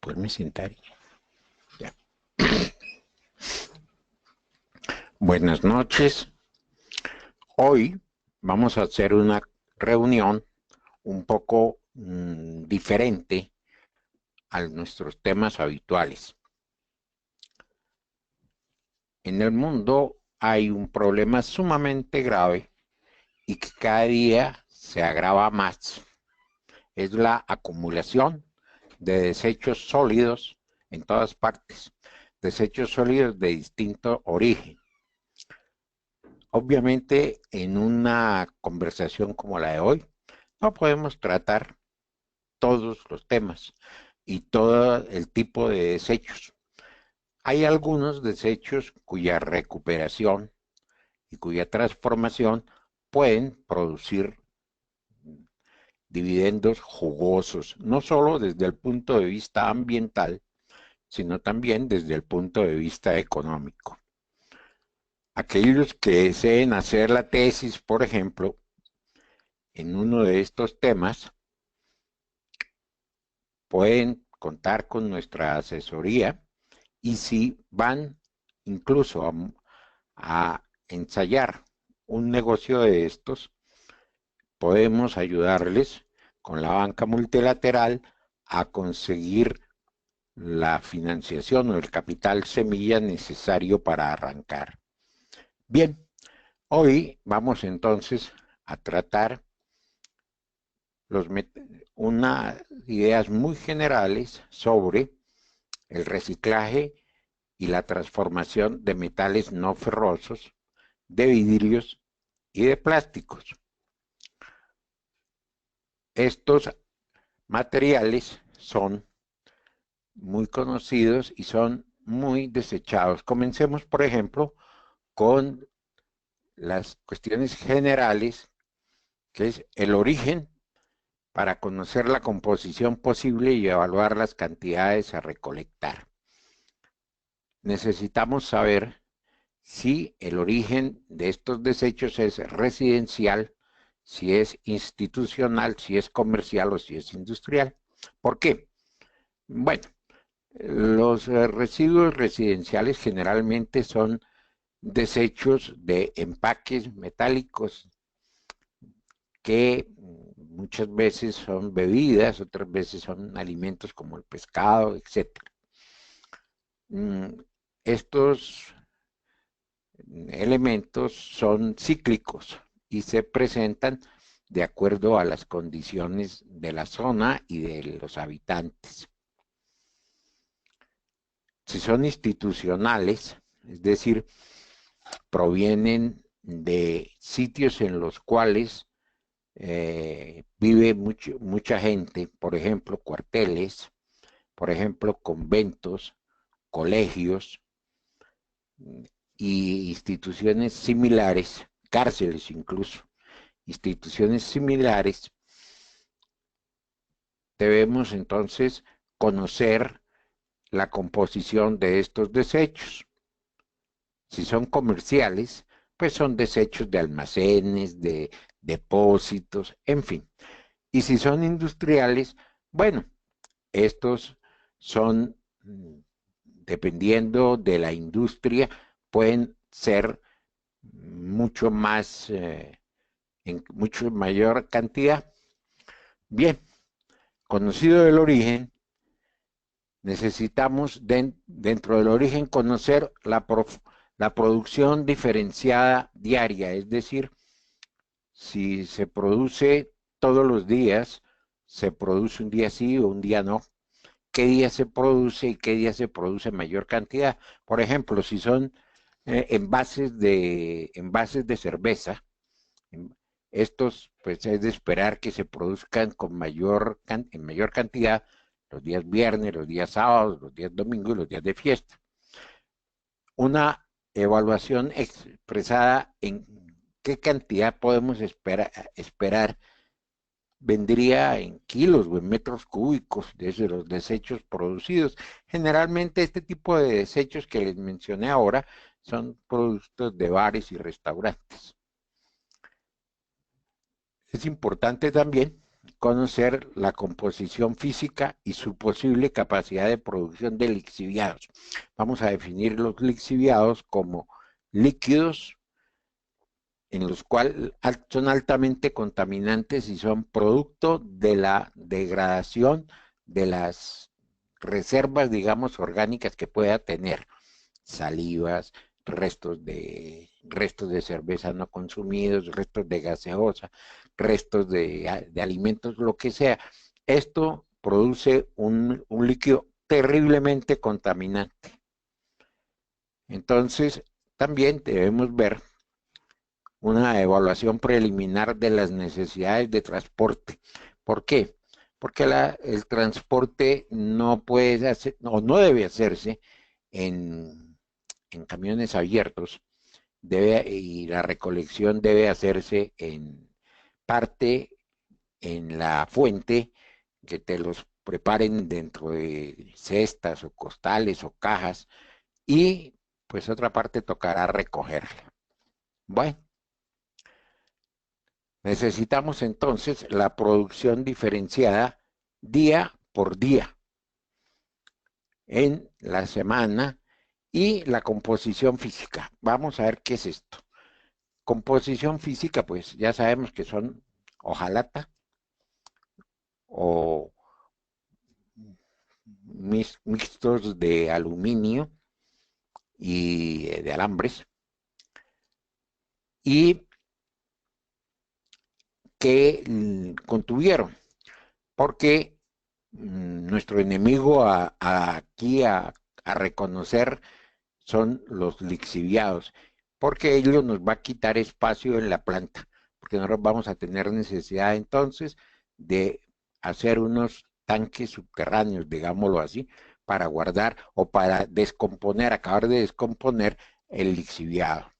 poderme sentar. Ya. Buenas noches. Hoy vamos a hacer una reunión un poco diferente a nuestros temas habituales. En el mundo hay un problema sumamente grave y que cada día se agrava más. Es la acumulación de desechos sólidos en todas partes, desechos sólidos de distinto origen. Obviamente, en una conversación como la de hoy, no podemos tratar todos los temas y todo el tipo de desechos. Hay algunos desechos cuya recuperación y cuya transformación pueden producir dividendos jugosos, no solo desde el punto de vista ambiental, sino también desde el punto de vista económico. Aquellos que deseen hacer la tesis, por ejemplo, en uno de estos temas, pueden contar con nuestra asesoría y si van incluso a ensayar un negocio de estos, podemos ayudarles con la banca multilateral a conseguir la financiación o el capital semilla necesario para arrancar. Bien, hoy vamos entonces a tratar unas ideas muy generales sobre el reciclaje y la transformación de metales no ferrosos, de vidrios y de plásticos. Estos materiales son muy conocidos y son muy desechados. Comencemos, por ejemplo, con las cuestiones generales, que es el origen para conocer la composición posible y evaluar las cantidades a recolectar. Necesitamos saber si el origen de estos desechos es residencial, si es institucional, si es comercial o si es industrial. ¿Por qué? Bueno, los residuos residenciales generalmente son desechos de empaques metálicos que muchas veces son bebidas, otras veces son alimentos como el pescado, etc. Estos elementos son cíclicos y se presentan de acuerdo a las condiciones de la zona y de los habitantes. Si son institucionales, es decir, provienen de sitios en los cuales vive mucha gente, por ejemplo, cuarteles, por ejemplo, conventos, colegios y instituciones similares, cárceles incluso, instituciones similares, debemos entonces conocer la composición de estos desechos. Si son comerciales, pues son desechos de almacenes, de depósitos, en fin. Y si son industriales, bueno, estos son, dependiendo de la industria, pueden ser mucho más, en mucho mayor cantidad. Bien, conocido el origen, necesitamos dentro del origen conocer la producción diferenciada diaria, es decir, si se produce todos los días, se produce un día sí o un día no, qué día se produce y qué día se produce en mayor cantidad. Por ejemplo, si son envases de cerveza, estos pues es de esperar que se produzcan en mayor cantidad los días viernes, los días sábados, los días domingos y los días de fiesta. Una evaluación expresada en qué cantidad podemos esperar vendría en kilos o en metros cúbicos de los desechos producidos. Generalmente este tipo de desechos que les mencioné ahora son productos de bares y restaurantes. Es importante también conocer la composición física y su posible capacidad de producción de lixiviados. Vamos a definir los lixiviados como líquidos en los cuales son altamente contaminantes y son producto de la degradación de las reservas, digamos, orgánicas que pueda tener, salivas, restos de cerveza no consumidos, restos de gaseosa, restos de alimentos, lo que sea. Esto produce un líquido terriblemente contaminante. Entonces, también debemos ver una evaluación preliminar de las necesidades de transporte. ¿Por qué? Porque el transporte no puede hacer, o no debe hacerse en camiones abiertos, y la recolección debe hacerse en parte en la fuente, que te los preparen dentro de cestas o costales o cajas, y pues otra parte tocará recogerla. Bueno, necesitamos entonces la producción diferenciada día por día en la semana y la composición física. Vamos a ver qué es esto. Composición física, pues ya sabemos que son hojalata o mixtos de aluminio y de alambres, y que contuvieron, porque nuestro enemigo aquí a reconocer son los lixiviados, porque ello nos va a quitar espacio en la planta, porque nosotros vamos a tener necesidad entonces de hacer unos tanques subterráneos, digámoslo así, para guardar o para descomponer, acabar de descomponer el lixiviado.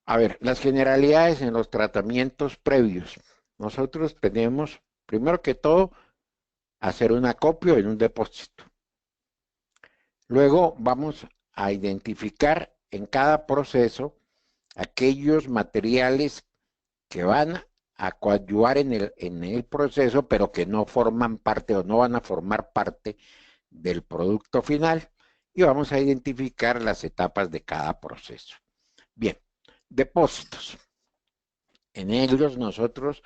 A ver, las generalidades en los tratamientos previos. Nosotros tenemos, primero que todo, hacer un acopio en un depósito. Luego vamos a identificar en cada proceso aquellos materiales que van a coadyuvar en el proceso, pero que no forman parte o no van a formar parte del producto final, y vamos a identificar las etapas de cada proceso. Bien, depósitos. En ellos nosotros,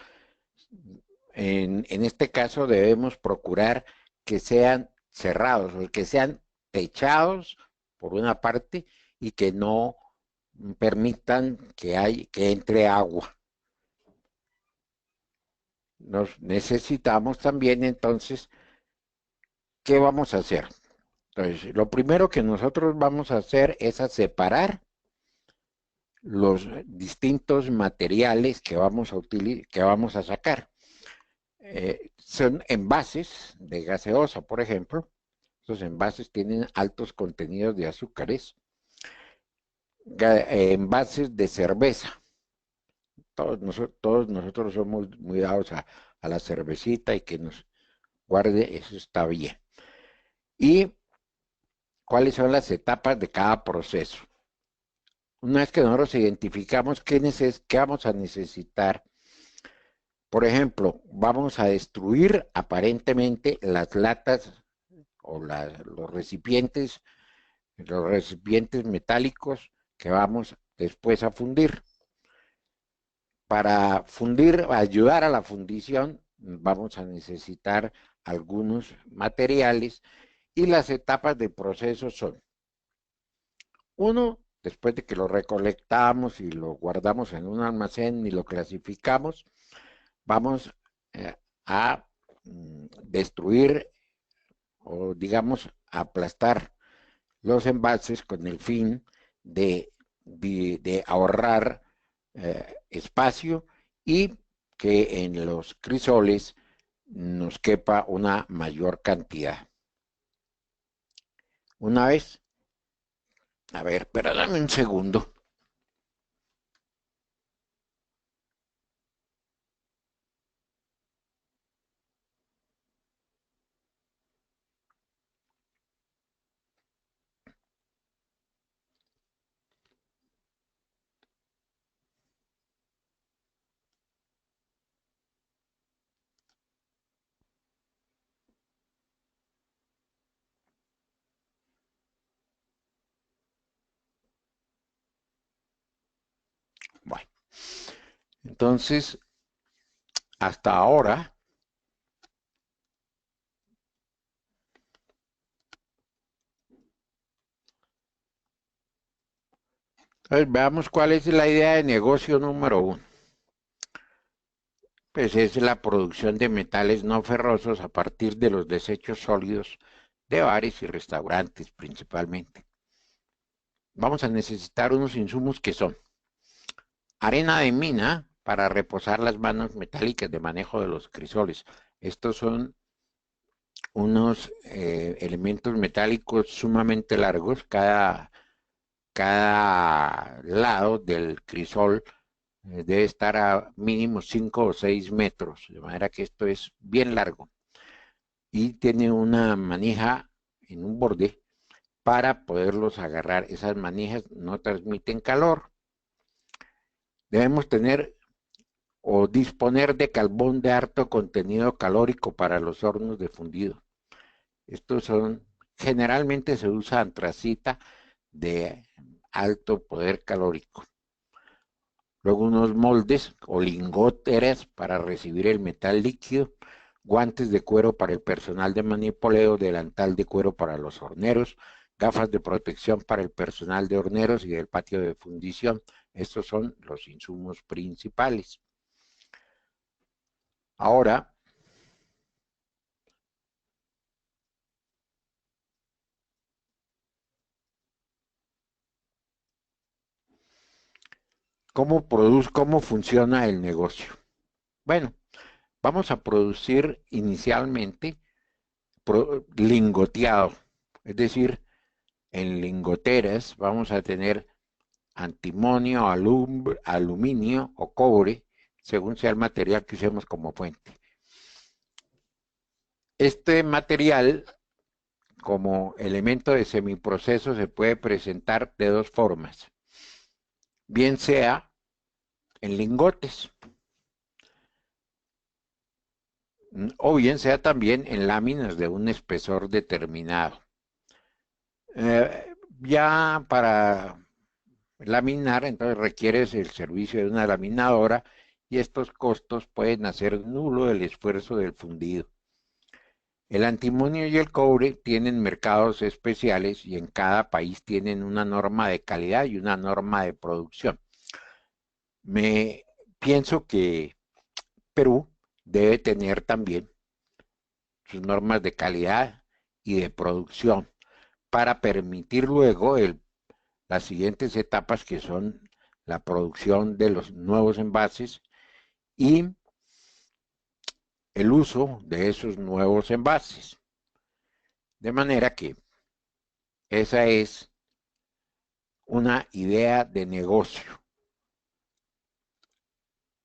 en este caso, debemos procurar que sean cerrados, o que sean techados por una parte y que no permitan que entre agua. Nos necesitamos también entonces, ¿qué vamos a hacer? Entonces, lo primero que nosotros vamos a hacer es a separar los distintos materiales que vamos a sacar. Son envases de gaseosa, por ejemplo. Esos envases tienen altos contenidos de azúcares. Envases de cerveza. Todos nosotros somos muy dados a la cervecita y que nos guarde, eso está bien. ¿Y cuáles son las etapas de cada proceso? Una vez que nosotros identificamos qué vamos a necesitar, por ejemplo, vamos a destruir aparentemente las latas o los recipientes metálicos que vamos después a fundir. Para fundir, ayudar a la fundición, vamos a necesitar algunos materiales, y las etapas de proceso son: uno, después de que lo recolectamos y lo guardamos en un almacén y lo clasificamos, vamos a destruir o, digamos, aplastar los envases con el fin de ahorrar espacio y que en los crisoles nos quepa una mayor cantidad. Una vez, a ver, pero dame un segundo. Entonces, hasta ahora, veamos cuál es la idea de negocio número uno. Pues es la producción de metales no ferrosos a partir de los desechos sólidos de bares y restaurantes principalmente. Vamos a necesitar unos insumos que son arena de mina para reposar las manos metálicas de manejo de los crisoles. Estos son unos elementos metálicos sumamente largos. Cada lado del crisol debe estar a mínimo 5 o 6 metros, de manera que esto es bien largo. Y tiene una manija en un borde para poderlos agarrar. Esas manijas no transmiten calor. Debemos tener o disponer de carbón de alto contenido calórico para los hornos de fundido. Estos son, generalmente se usa antracita de alto poder calórico. Luego unos moldes o lingoteras para recibir el metal líquido, guantes de cuero para el personal de manipuleo, delantal de cuero para los horneros, gafas de protección para el personal de horneros y del patio de fundición. Estos son los insumos principales. Ahora, ¿cómo funciona el negocio? Bueno, vamos a producir inicialmente lingoteado, es decir, en lingoteras vamos a tener antimonio, aluminio o cobre, según sea el material que usemos como fuente. Este material, como elemento de semiproceso, se puede presentar de dos formas, bien sea en lingotes, o bien sea también en láminas de un espesor determinado. Ya para laminar, entonces requieres el servicio de una laminadora y estos costos pueden hacer nulo el esfuerzo del fundido. El antimonio y el cobre tienen mercados especiales y en cada país tienen una norma de calidad y una norma de producción. Me pienso que Perú debe tener también sus normas de calidad y de producción para permitir luego las siguientes etapas que son la producción de los nuevos envases y el uso de esos nuevos envases. De manera que esa es una idea de negocio.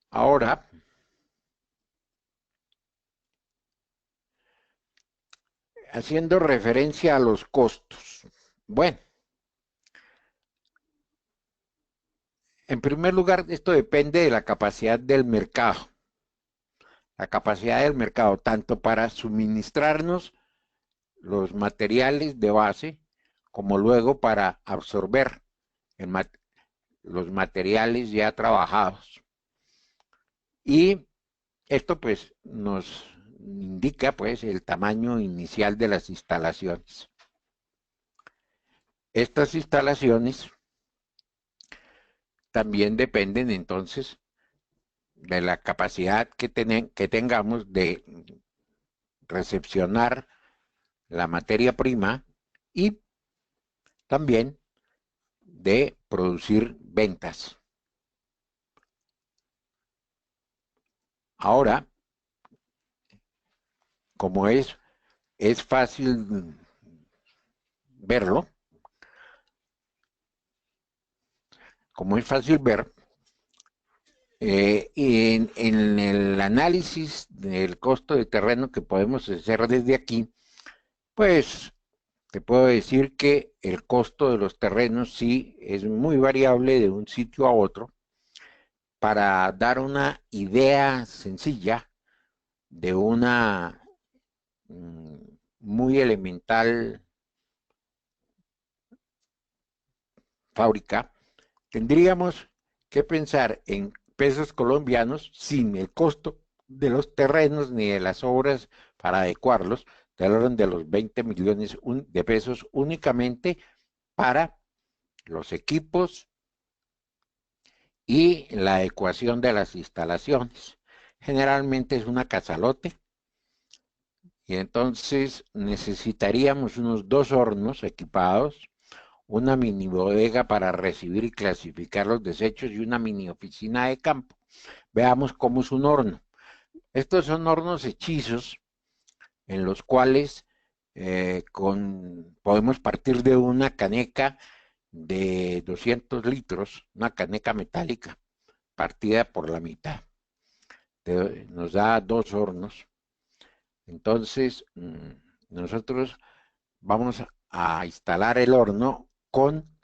Ahora, haciendo referencia a los costos. Bueno, en primer lugar, esto depende de la capacidad del mercado. La capacidad del mercado, tanto para suministrarnos los materiales de base, como luego para absorber los materiales ya trabajados. Y esto pues nos indica pues el tamaño inicial de las instalaciones. Estas instalaciones también dependen entonces de la capacidad que tengamos de recepcionar la materia prima y también de producir ventas. Ahora, como es fácil verlo, como es fácil ver, en el análisis del costo de terreno que podemos hacer desde aquí, pues te puedo decir que el costo de los terrenos sí es muy variable de un sitio a otro. Para dar una idea sencilla de una muy elemental fábrica, tendríamos que pensar en pesos colombianos sin el costo de los terrenos ni de las obras para adecuarlos, del orden de los 20 millones de pesos únicamente para los equipos y la adecuación de las instalaciones. Generalmente es una casalote y entonces necesitaríamos unos 2 hornos equipados, una mini bodega para recibir y clasificar los desechos y una mini oficina de campo. Veamos cómo es un horno. Estos son hornos hechizos en los cuales podemos partir de una caneca de 200 litros, una caneca metálica, partida por la mitad. Nos da 2 hornos. Entonces, nosotros vamos a instalar el horno con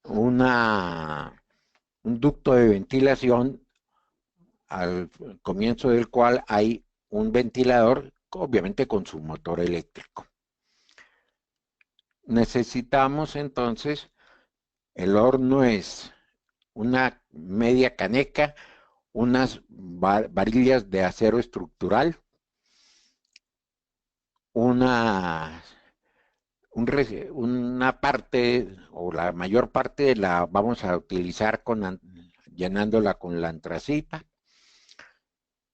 un ducto de ventilación al comienzo del cual hay un ventilador, obviamente con su motor eléctrico. Necesitamos entonces, el horno es una media caneca, unas varillas de acero estructural, una parte o la mayor parte la vamos a utilizar llenándola con la antracita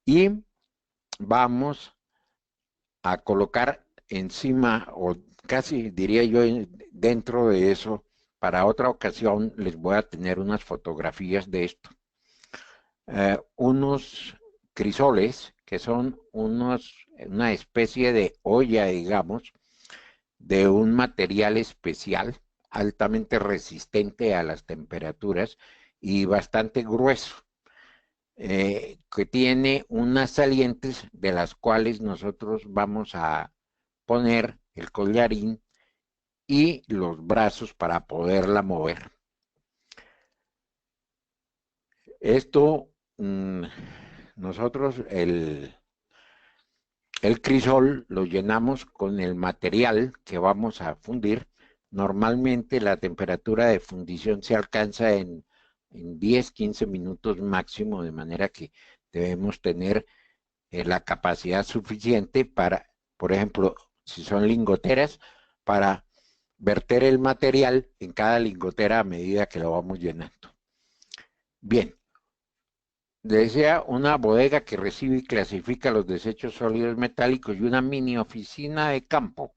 y vamos a colocar encima o casi diría yo dentro de eso. Para otra ocasión les voy a tener unas fotografías de esto. Unos crisoles que son una especie de olla, digamos, de un material especial altamente resistente a las temperaturas y bastante grueso, que tiene unas salientes de las cuales nosotros vamos a poner el collarín y los brazos para poderla mover. Esto, nosotros el crisol lo llenamos con el material que vamos a fundir. Normalmente la temperatura de fundición se alcanza en 10, 15 minutos máximo, de manera que debemos tener la capacidad suficiente para, por ejemplo, si son lingoteras, para verter el material en cada lingotera a medida que lo vamos llenando. Bien, desea una bodega que recibe y clasifica los desechos sólidos metálicos y una mini oficina de campo.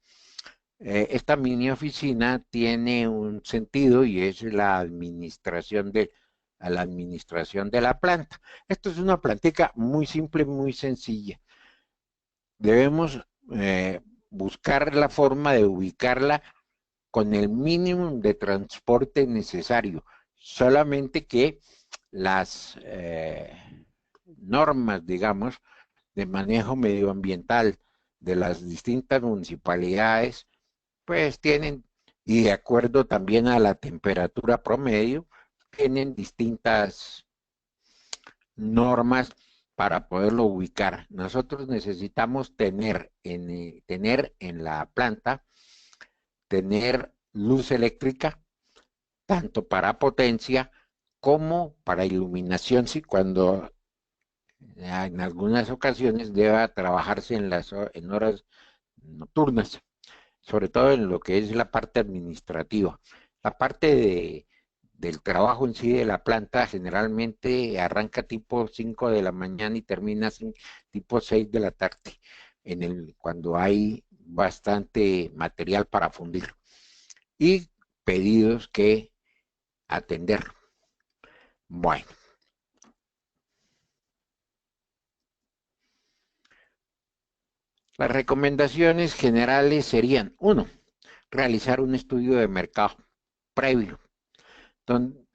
Esta mini oficina tiene un sentido y es la administración de la planta. Esto es una plantica muy simple, muy sencilla. Debemos buscar la forma de ubicarla con el mínimo de transporte necesario, solamente que las normas, digamos, de manejo medioambiental de las distintas municipalidades, pues tienen, y de acuerdo también a la temperatura promedio, tienen distintas normas para poderlo ubicar. Nosotros necesitamos tener en la planta, tener luz eléctrica, tanto para potencia como para iluminación, si cuando en algunas ocasiones deba trabajarse en horas nocturnas, sobre todo en lo que es la parte administrativa. La parte del trabajo en sí de la planta generalmente arranca tipo 5 de la mañana y termina tipo 6 de la tarde, cuando hay bastante material para fundir y pedidos que atender. Bueno, las recomendaciones generales serían: 1, realizar un estudio de mercado previo, donde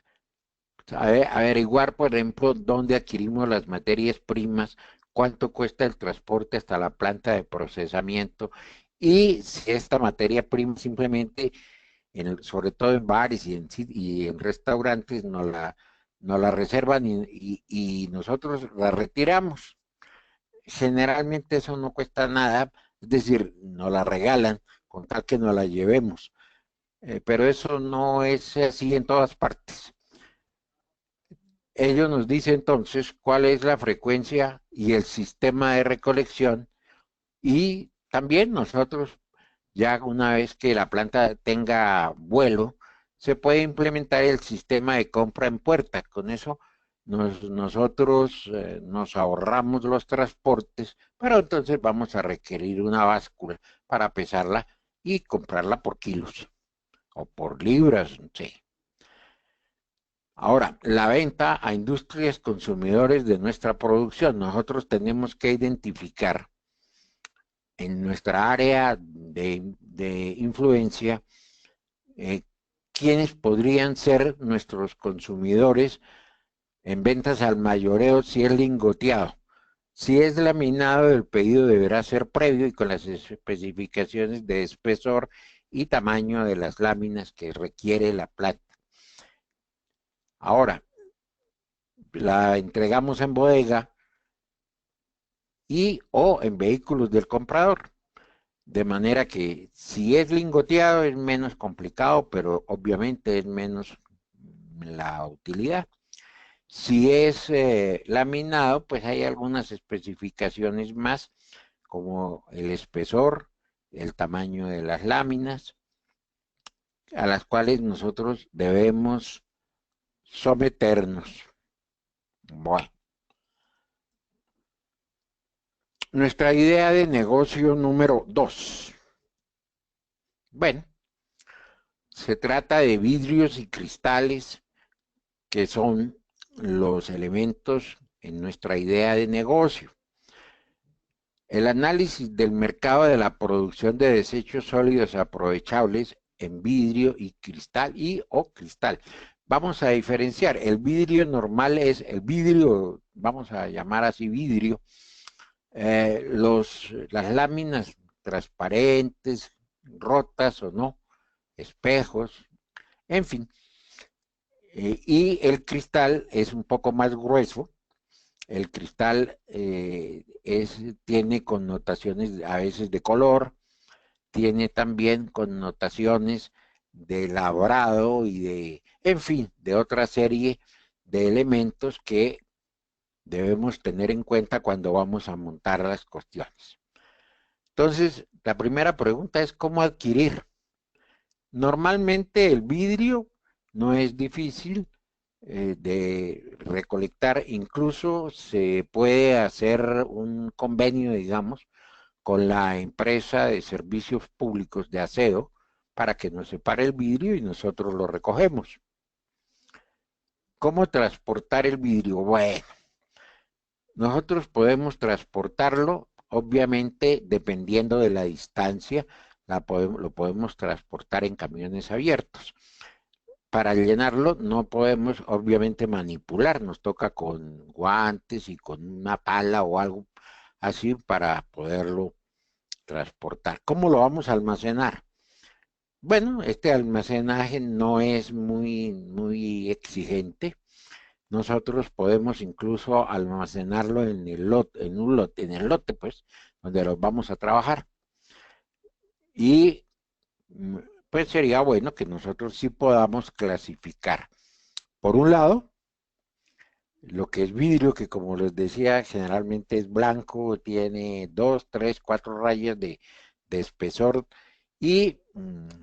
averiguar, por ejemplo, dónde adquirimos las materias primas, cuánto cuesta el transporte hasta la planta de procesamiento y si esta materia prima simplemente, sobre todo en bares y en restaurantes, nos la reservan y nosotros la retiramos. Generalmente eso no cuesta nada, es decir, nos la regalan con tal que nos la llevemos, pero eso no es así en todas partes. ello nos dice entonces cuál es la frecuencia y el sistema de recolección, y también nosotros, ya una vez que la planta tenga vuelo, se puede implementar el sistema de compra en puerta. Con eso nosotros nos ahorramos los transportes, pero entonces vamos a requerir una báscula para pesarla y comprarla por kilos o por libras, no sé. Ahora, la venta a industrias consumidores de nuestra producción. Nosotros tenemos que identificar en nuestra área de influencia eh, quiénes podrían ser nuestros consumidores en ventas al mayoreo si es lingoteado. Si es laminado, el pedido deberá ser previo y con las especificaciones de espesor y tamaño de las láminas que requiere la planta. Ahora, la entregamos en bodega y o en vehículos del comprador. De manera que si es lingoteado es menos complicado, pero obviamente es menos la utilidad. Si es laminado, pues hay algunas especificaciones más, como el espesor, el tamaño de las láminas, a las cuales nosotros debemos someternos. Bueno, nuestra idea de negocio número 2. Bueno, se trata de vidrios y cristales que son los elementos en nuestra idea de negocio. El análisis del mercado de la producción de desechos sólidos aprovechables en vidrio y cristal o cristal. Vamos a diferenciar. El vidrio normal es el vidrio, vamos a llamar así vidrio, las láminas transparentes, rotas o no, espejos, en fin. Y el cristal es un poco más grueso. El cristal tiene connotaciones a veces de color, tiene también connotaciones de labrado y en fin, de otra serie de elementos que debemos tener en cuenta cuando vamos a montar las cuestiones. Entonces, la primera pregunta es cómo adquirir. Normalmente el vidrio no es difícil de recolectar, incluso se puede hacer un convenio, digamos, con la empresa de servicios públicos de aseo para que nos separe el vidrio y nosotros lo recogemos. ¿Cómo transportar el vidrio? Bueno, nosotros podemos transportarlo, obviamente, dependiendo de la distancia, lo podemos transportar en camiones abiertos. Para llenarlo no podemos obviamente manipular, nos toca con guantes y con una pala o algo así para poderlo transportar. ¿Cómo lo vamos a almacenar? Bueno, este almacenaje no es muy exigente. Nosotros podemos incluso almacenarlo en el lote, pues, donde lo vamos a trabajar. Y pues sería bueno que nosotros sí podamos clasificar. Por un lado, lo que es vidrio, que como les decía, generalmente es blanco, tiene 2, 3, 4 rayas de espesor y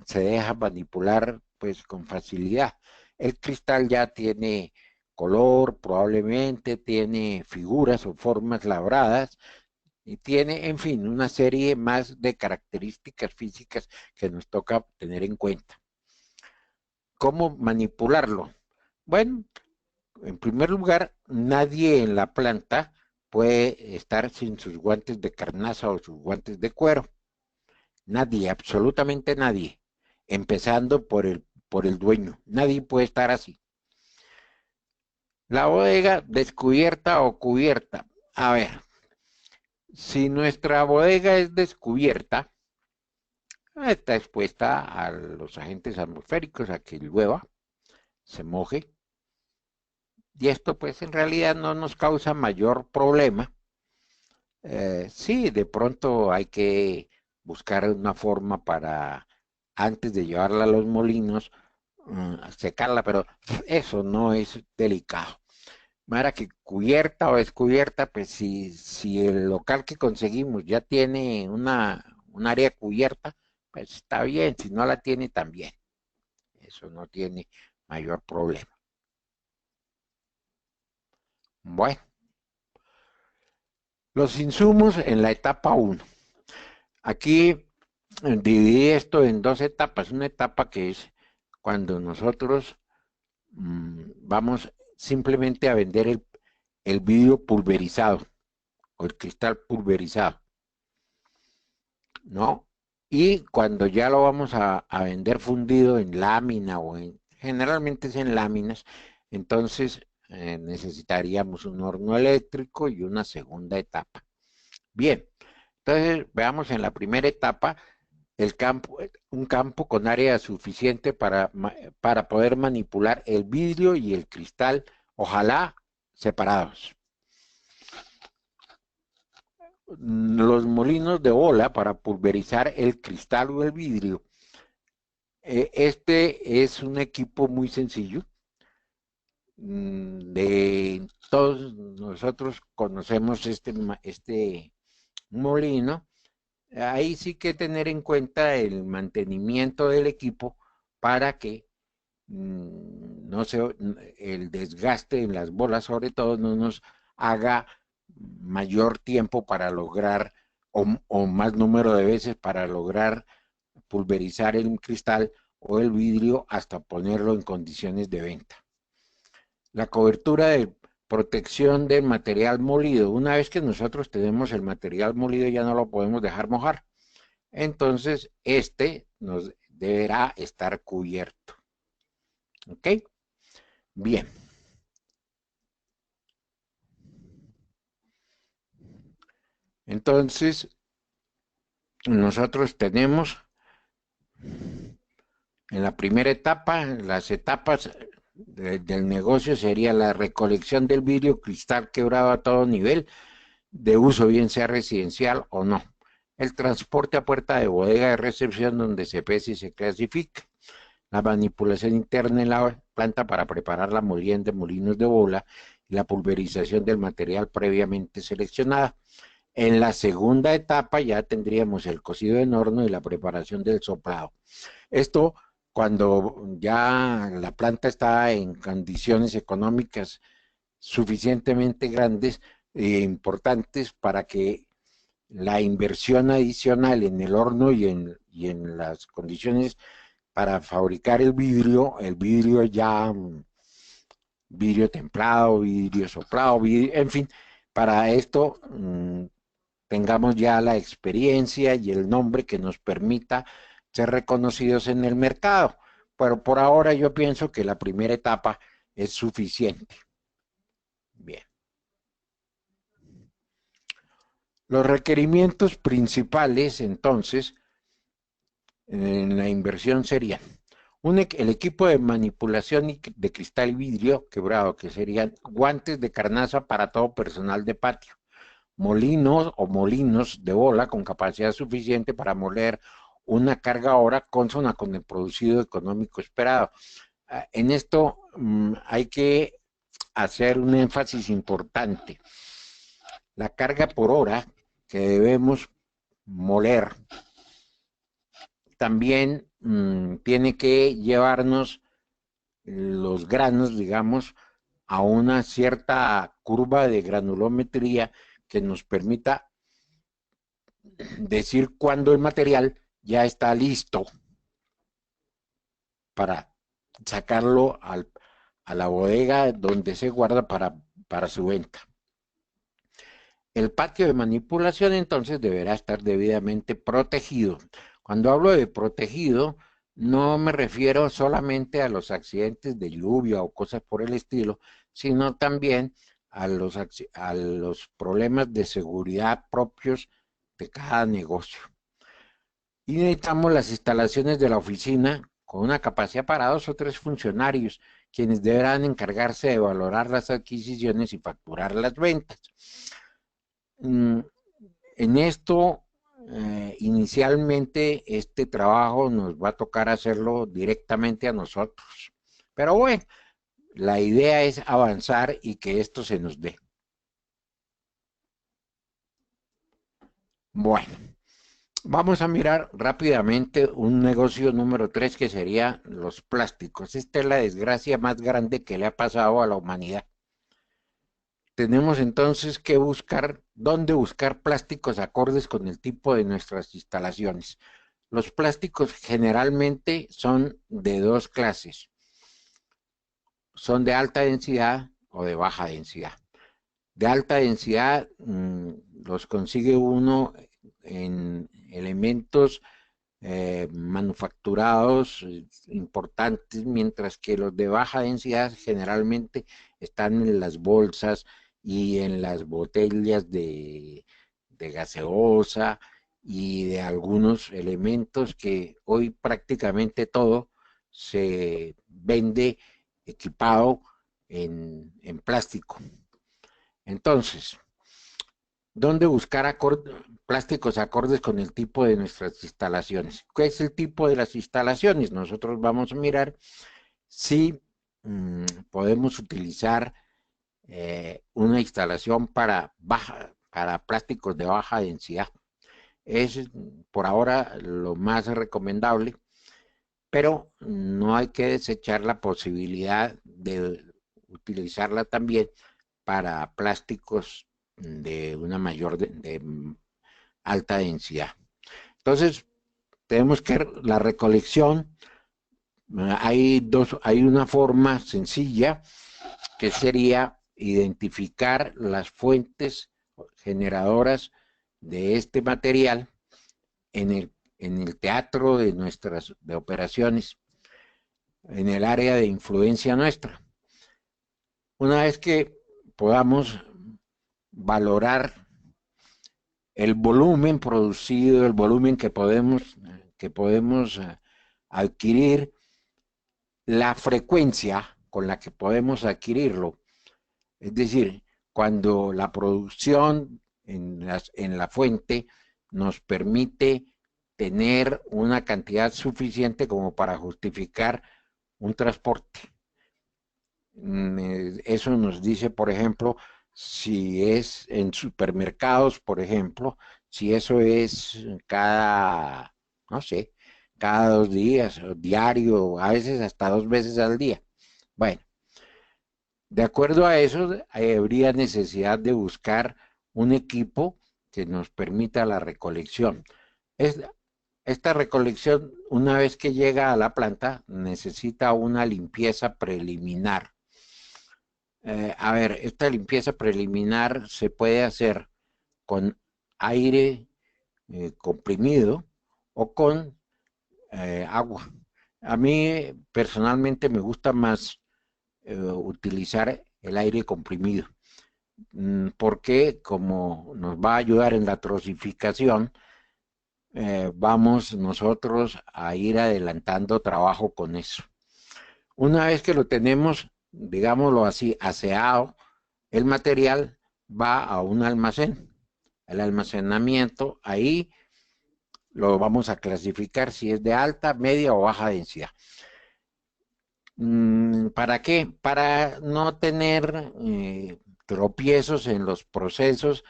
se deja manipular pues con facilidad. El cristal ya tiene color, probablemente tiene figuras o formas labradas y tiene, en fin, una serie más de características físicas que nos toca tener en cuenta. ¿Cómo manipularlo? Bueno, en primer lugar, nadie en la planta puede estar sin sus guantes de carnaza o sus guantes de cuero. Nadie, absolutamente nadie. Empezando por el dueño. Nadie puede estar así. La bodega descubierta o cubierta. A ver, si nuestra bodega es descubierta, está expuesta a los agentes atmosféricos, a que llueva, se moje. Y esto pues en realidad no nos causa mayor problema. Sí, de pronto hay que buscar una forma para, antes de llevarla a los molinos, secarla, pero eso no es delicado. Mara que cubierta o descubierta, pues si el local que conseguimos ya tiene un área cubierta, pues está bien, si no la tiene también, eso no tiene mayor problema. Bueno, los insumos en la etapa uno. Aquí dividí esto en dos etapas. Una etapa que es cuando nosotros vamos simplemente a vender el vidrio pulverizado o el cristal pulverizado, ¿no? Y cuando ya lo vamos a vender fundido en lámina generalmente es en láminas, entonces necesitaríamos un horno eléctrico y una segunda etapa. Bien, entonces veamos en la primera etapa el campo, un campo con área suficiente para poder manipular el vidrio y el cristal, ojalá separados. Los molinos de bola para pulverizar el cristal o el vidrio. Este es un equipo muy sencillo. De todos nosotros conocemos este molino. Ahí sí que tener en cuenta el mantenimiento del equipo para que no se, el desgaste en las bolas sobre todo no nos haga mayor tiempo para lograr o más número de veces para lograr pulverizar el cristal o el vidrio hasta ponerlo en condiciones de venta. La cobertura de protección del material molido. Una vez que nosotros tenemos el material molido ya no lo podemos dejar mojar. Entonces, este nos deberá estar cubierto. ¿Ok? Bien. Entonces, nosotros tenemos en la primera etapa, las etapas del negocio sería la recolección del vidrio cristal quebrado a todo nivel de uso, bien sea residencial o no. El transporte a puerta de bodega de recepción donde se pese y se clasifica. La manipulación interna en la planta para preparar la molienda de molinos de bola y la pulverización del material previamente seleccionado. En la segunda etapa ya tendríamos el cocido en horno y la preparación del soplado. Esto cuando ya la planta está en condiciones económicas suficientemente grandes e importantes para que la inversión adicional en el horno y en las condiciones para fabricar el vidrio ya, vidrio templado, vidrio soplado, en fin, para esto tengamos ya la experiencia y el nombre que nos permita ser reconocidos en el mercado. Pero por ahora yo pienso que la primera etapa es suficiente. Bien. Los requerimientos principales, entonces, en la inversión serían el equipo de manipulación de cristal y vidrio quebrado, que serían guantes de carnaza para todo personal de patio, molinos o molinos de bola con capacidad suficiente para moler una carga hora consona con el producido económico esperado. En esto hay que hacer un énfasis importante. La carga por hora que debemos moler también tiene que llevarnos los granos, digamos, a una cierta curva de granulometría que nos permita decir cuándo el material ya está listo para sacarlo a la bodega donde se guarda para su venta. El patio de manipulación entonces deberá estar debidamente protegido. Cuando hablo de protegido, no me refiero solamente a los accidentes de lluvia o cosas por el estilo, sino también a los problemas de seguridad propios de cada negocio. Y necesitamos las instalaciones de la oficina con una capacidad para 2 o 3 funcionarios, quienes deberán encargarse de valorar las adquisiciones y facturar las ventas. En esto, inicialmente, este trabajo nos va a tocar hacerlo directamente a nosotros. Pero bueno, La idea es avanzar y que esto se nos dé. Bueno, vamos a mirar rápidamente un negocio número 3 que sería los plásticos. Esta es la desgracia más grande que le ha pasado a la humanidad. Tenemos entonces que buscar dónde buscar plásticos acordes con el tipo de nuestras instalaciones. Los plásticos generalmente son de dos clases. Son de alta densidad o de baja densidad. De alta densidad los consigue uno en elementos manufacturados importantes, mientras que los de baja densidad generalmente están en las bolsas y en las botellas de gaseosa y de algunos elementos que hoy prácticamente todo se vende equipado en plástico. Entonces, ¿dónde buscar plásticos acordes con el tipo de nuestras instalaciones? ¿Qué es el tipo de las instalaciones? Nosotros vamos a mirar si podemos utilizar una instalación para plásticos de baja densidad. Es por ahora lo más recomendable, pero no hay que desechar la posibilidad de utilizarla también para plásticos de una mayor de alta densidad. Entonces, tenemos que la recolección, hay una forma sencilla que sería identificar las fuentes generadoras de este material en el teatro de nuestras de operaciones, en el área de influencia nuestra. Una vez que podamos valorar el volumen producido, el volumen que podemos adquirir, la frecuencia con la que podemos adquirirlo. Es decir, cuando la producción en la fuente nos permite tener una cantidad suficiente como para justificar un transporte. Eso nos dice, por ejemplo, si es en supermercados, por ejemplo, si eso es cada, no sé, cada 2 días, o diario, a veces hasta 2 veces al día. Bueno, de acuerdo a eso, habría necesidad de buscar un equipo que nos permita la recolección. Es, esta recolección, una vez que llega a la planta, necesita una limpieza preliminar. A ver, esta limpieza preliminar se puede hacer con aire comprimido o con agua. A mí personalmente me gusta más utilizar el aire comprimido, porque como nos va a ayudar en la trosificación, vamos nosotros a ir adelantando trabajo con eso. Una vez que lo tenemos, digámoslo así, aseado, el material va a un almacén. El almacenamiento, ahí lo vamos a clasificar si es de alta, media o baja densidad. ¿Para qué? Para no tener tropiezos en los procesos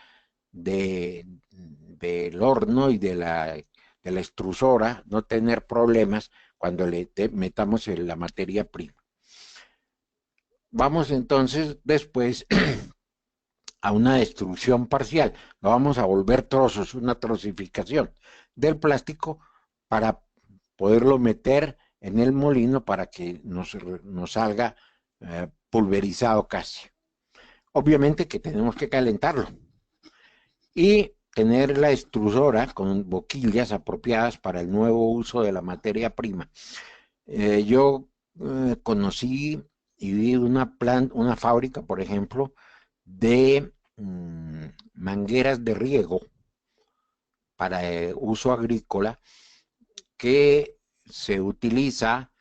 del horno y de la extrusora, no tener problemas cuando le metamos en la materia prima. Vamos entonces después a una destrucción parcial, lo vamos a volver trozos, una trocificación del plástico para poderlo meter en el molino para que nos salga pulverizado casi. Obviamente que tenemos que calentarlo y tener la extrusora con boquillas apropiadas para el nuevo uso de la materia prima. Yo conocí y vi una fábrica, por ejemplo, de mangueras de riego para uso agrícola que se utiliza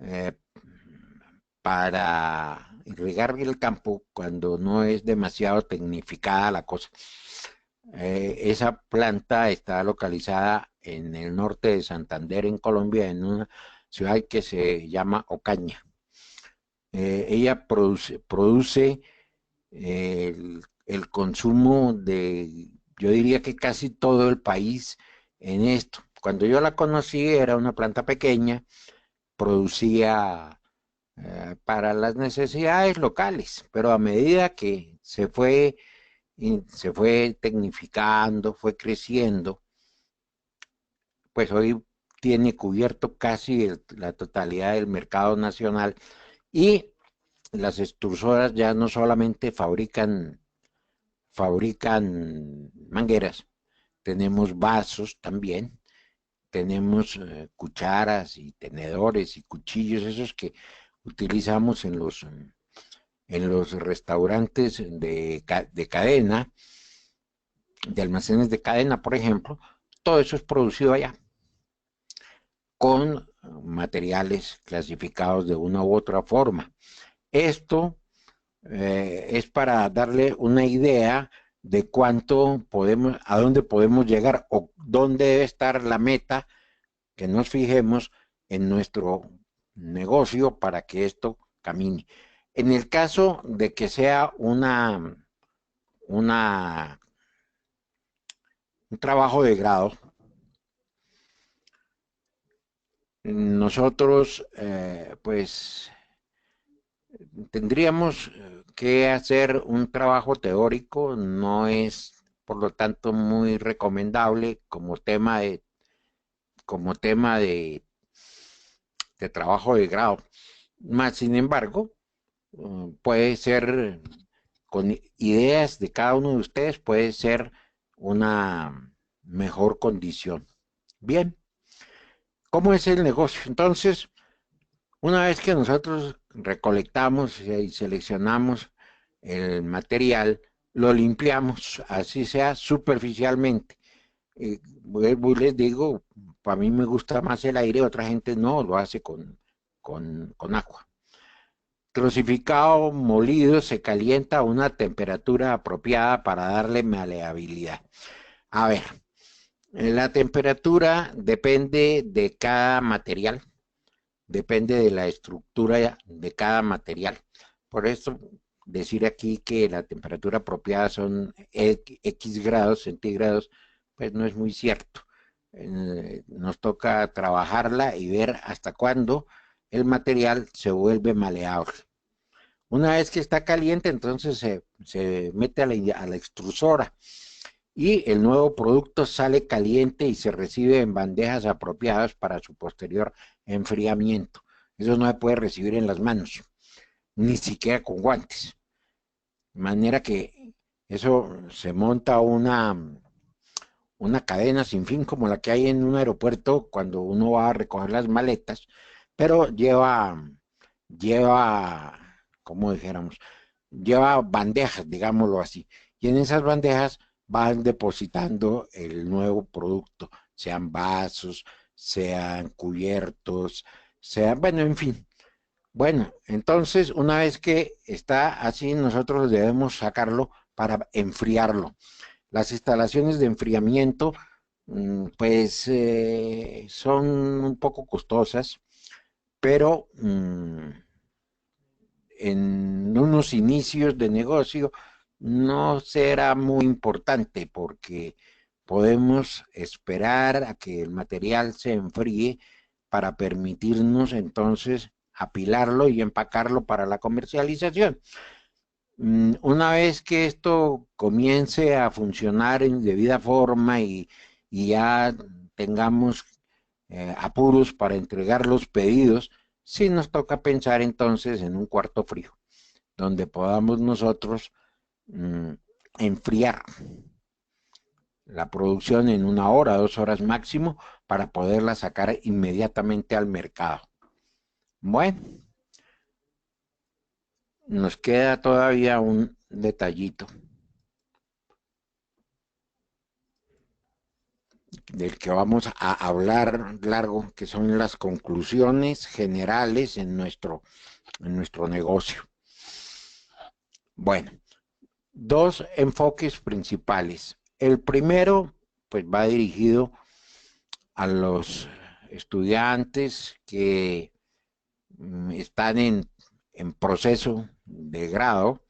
eh, para irrigar el campo cuando no es demasiado tecnificada la cosa. Esa planta está localizada en el norte de Santander, en Colombia, en una ciudad que se llama Ocaña. ella produce el consumo de, yo diría que casi todo el país en esto. Cuando yo la conocí era una planta pequeña, producía para las necesidades locales, pero a medida que se fue tecnificando, fue creciendo, pues hoy tiene cubierto casi la totalidad del mercado nacional y las extrusoras ya no solamente fabrican mangueras, tenemos vasos también, tenemos cucharas y tenedores y cuchillos, esos que utilizamos en los restaurantes de cadena, de almacenes de cadena, por ejemplo, todo eso es producido allá con materiales clasificados de una u otra forma. Esto es para darle una idea de cuánto podemos, a dónde podemos llegar o dónde debe estar la meta que nos fijemos en nuestro negocio para que esto camine. En el caso de que sea una un trabajo de grado, nosotros pues tendríamos que hacer un trabajo teórico, no es por lo tanto muy recomendable como tema de trabajo de grado. Más sin embargo, puede ser con ideas de cada uno de ustedes, puede ser una mejor condición. Bien, ¿cómo es el negocio? Entonces, una vez que nosotros recolectamos y seleccionamos el material, lo limpiamos, así sea superficialmente. Les digo, para mí me gusta más el aire, otra gente no, lo hace con agua. Trocificado, molido, se calienta a una temperatura apropiada para darle maleabilidad. A ver, la temperatura depende de cada material, depende de la estructura de cada material. Por eso decir aquí que la temperatura apropiada son X grados centígrados, pues no es muy cierto. Nos toca trabajarla y ver hasta cuándo el material se vuelve maleable. Una vez que está caliente, entonces se mete a la extrusora y el nuevo producto sale caliente y se recibe en bandejas apropiadas para su posterior enfriamiento. Eso no se puede recibir en las manos, ni siquiera con guantes. De manera que eso se monta una cadena sin fin como la que hay en un aeropuerto cuando uno va a recoger las maletas, pero lleva, como dijéramos, lleva bandejas, digámoslo así, y en esas bandejas van depositando el nuevo producto, sean vasos, sean cubiertos, sean, bueno, en fin. Bueno, entonces una vez que está así, nosotros debemos sacarlo para enfriarlo. Las instalaciones de enfriamiento, pues son un poco costosas, pero en unos inicios de negocio no será muy importante porque podemos esperar a que el material se enfríe para permitirnos entonces apilarlo y empacarlo para la comercialización. Una vez que esto comience a funcionar en debida forma y ya tengamos apuros para entregar los pedidos, sí nos toca pensar entonces en un cuarto frío, donde podamos nosotros mm, enfriar la producción en 1 hora, 2 horas máximo, para poderla sacar inmediatamente al mercado. Bueno, nos queda todavía un detallito del que vamos a hablar largo, que son las conclusiones generales en nuestro negocio. Bueno, dos enfoques principales. El primero, pues va dirigido a los estudiantes que están en proceso de grado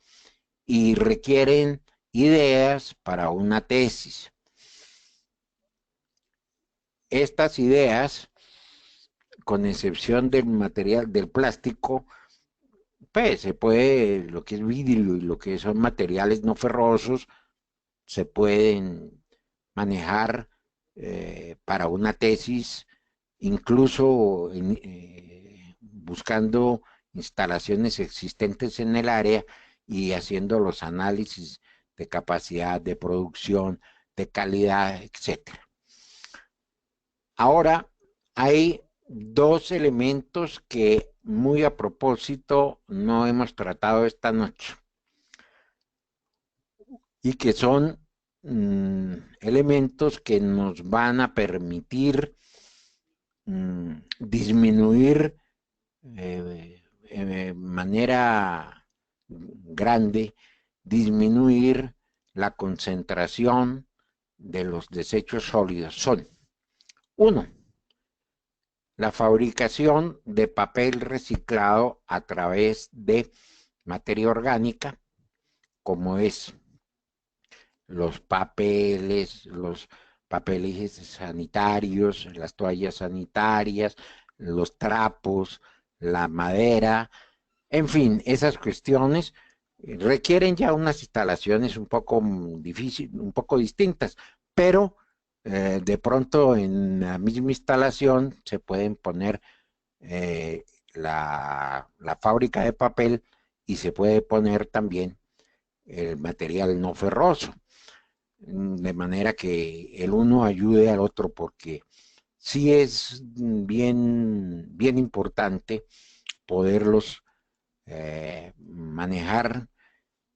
y requieren ideas para una tesis. Estas ideas, con excepción del material del plástico, pues se puede, lo que es vidrio y lo que son materiales no ferrosos, se pueden manejar para una tesis, incluso buscando instalaciones existentes en el área y haciendo los análisis de capacidad de producción, de calidad, etcétera. Ahora, hay dos elementos que muy a propósito no hemos tratado esta noche y que son elementos que nos van a permitir disminuir de manera grande, disminuir la concentración de los desechos sólidos. Son, uno, la fabricación de papel reciclado a través de materia orgánica, como es los papeles sanitarios, las toallas sanitarias, los trapos, la madera, en fin, esas cuestiones requieren ya unas instalaciones un poco difíciles, un poco distintas, pero de pronto en la misma instalación se pueden poner la fábrica de papel y se puede poner también el material no ferroso, de manera que el uno ayude al otro, porque sí es bien importante poderlos manejar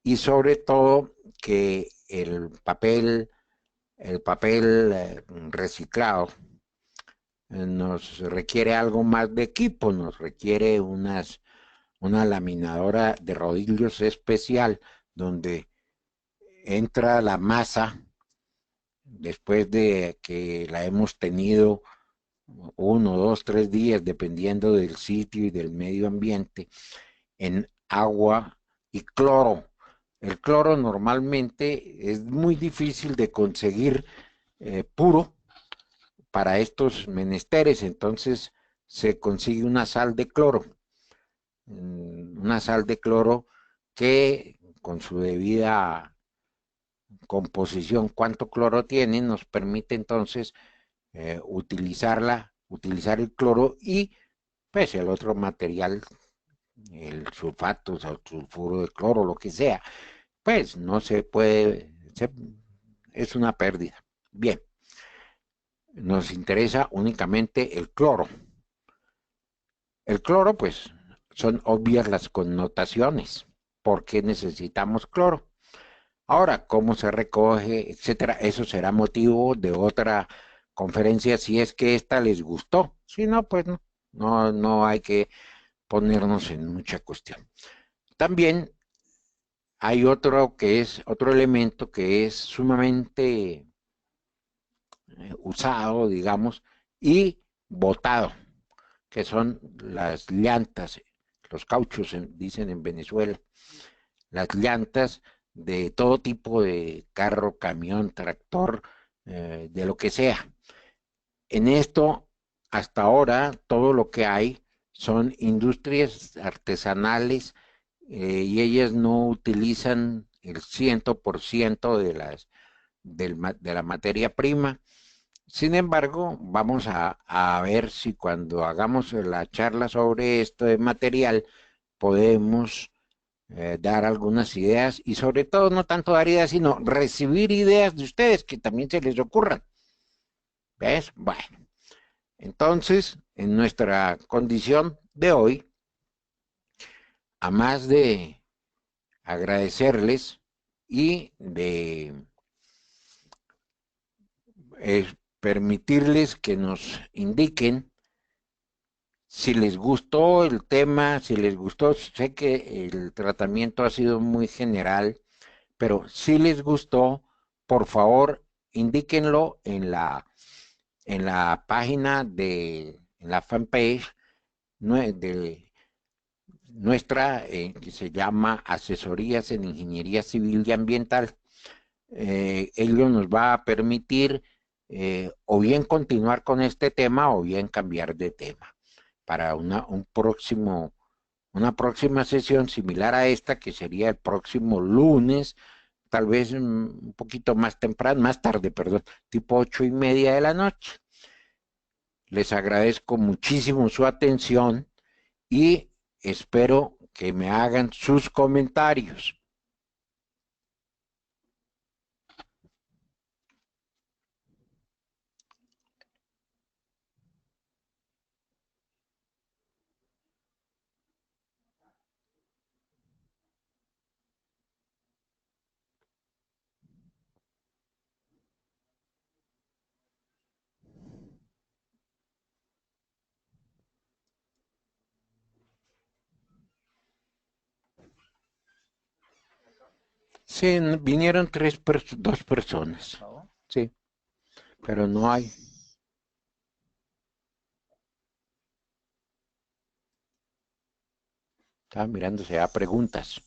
y sobre todo que el papel reciclado nos requiere algo más de equipo, nos requiere una laminadora de rodillos especial donde entra la masa después de que la hemos tenido 1, 2, 3 días, dependiendo del sitio y del medio ambiente, en agua y cloro. El cloro normalmente es muy difícil de conseguir puro para estos menesteres, entonces se consigue una sal de cloro que con su debida composición, cuánto cloro tiene, nos permite entonces utilizar el cloro y pues el otro material, el sulfato, o el sulfuro de cloro, lo que sea, pues no se puede, es una pérdida. Bien, nos interesa únicamente el cloro. El cloro, pues, son obvias las connotaciones. ¿Por qué necesitamos cloro? Ahora, cómo se recoge, etcétera, eso será motivo de otra conferencia si es que esta les gustó. Si no, pues no hay que ponernos en mucha cuestión. También hay otro elemento que es sumamente usado, digamos, y botado, que son las llantas, los cauchos, dicen en Venezuela, las llantas de todo tipo de carro, camión, tractor, de lo que sea. En esto, hasta ahora, todo lo que hay son industrias artesanales y ellas no utilizan el 100% de la materia prima. Sin embargo, vamos a ver si cuando hagamos la charla sobre esto de material podemos dar algunas ideas y sobre todo no tanto dar ideas, sino recibir ideas de ustedes que también se les ocurran. ¿Ves? Bueno, entonces, en nuestra condición de hoy, a más de agradecerles y de permitirles que nos indiquen si les gustó el tema, si les gustó, sé que el tratamiento ha sido muy general, pero si les gustó, por favor, indíquenlo en la página en la fanpage de, nuestra, que se llama Asesorías en Ingeniería Civil y Ambiental. Ello nos va a permitir o bien continuar con este tema o bien cambiar de tema para una próxima sesión similar a esta, que sería el próximo lunes, tal vez un poquito más temprano, más tarde, perdón, tipo 8:30 de la noche. Les agradezco muchísimo su atención y espero que me hagan sus comentarios. Sí, vinieron dos personas. Sí, pero no hay. Estaba mirándose a preguntas.